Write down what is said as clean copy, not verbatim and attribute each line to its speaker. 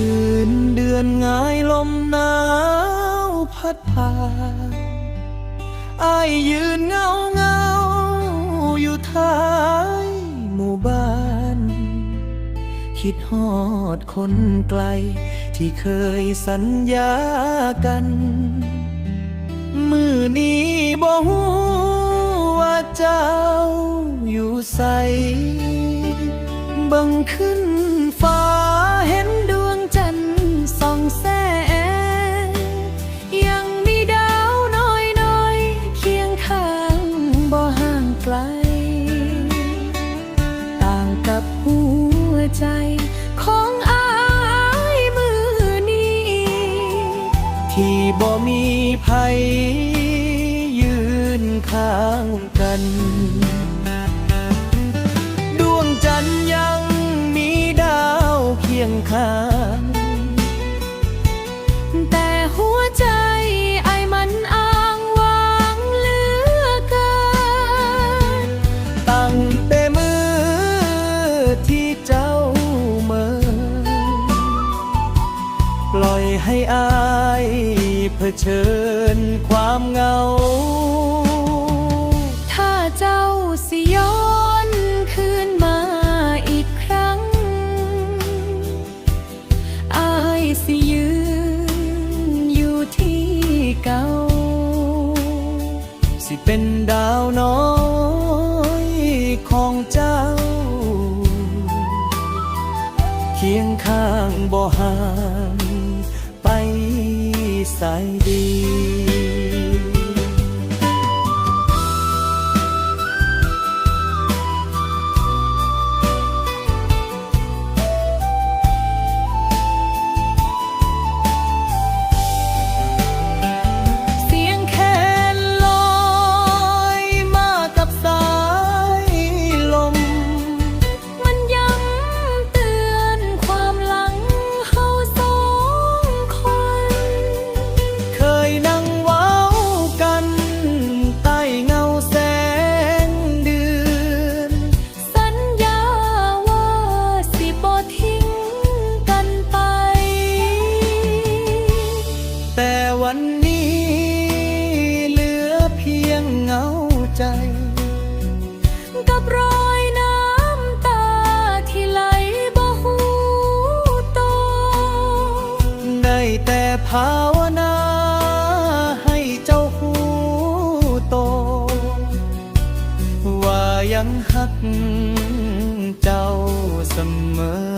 Speaker 1: คืนเดือนง่ายลมหนาวพัดพาอ้ายยืนเงาเงาอยู่ท้ายหมู่บ้านคิดฮอดคนไกลที่เคยสัญญากันมื้อนี้บ่ฮู้ว่าเจ้าอยู่ไสบังขึ้นฟ้าเห็นดวงจันทร์ส่องแสงยังมีดาวน้อยน้อยเคียงข้างบ่ห่างไกลต่างกับหัวใจของอ้ายมือนี้ที่บ่มีภัยยืนข้างกันดวงจันทร์ยังมีดาวเคียงข้างแต่หัวใจไอ้มันอ้างว้างเหลือเกินตั้งแต่มือที่เจ้าเมินปล่อยให้อายเผชิญความเหงาถ้าเจ้าสิย้อนคืนมาอีกครั้งอายสิยืนอยู่ที่เก่าสิเป็นดาวน้อยของเจ้าเคียงข้างบ่ห่างไปสายดีวันนี้เหลือเพียงเงาใจกับรอยน้ำตาที่ไหลบ่หูโตได้แต่ภาวนาให้เจ้าหูโตว่ายังหักเจ้าเสมอ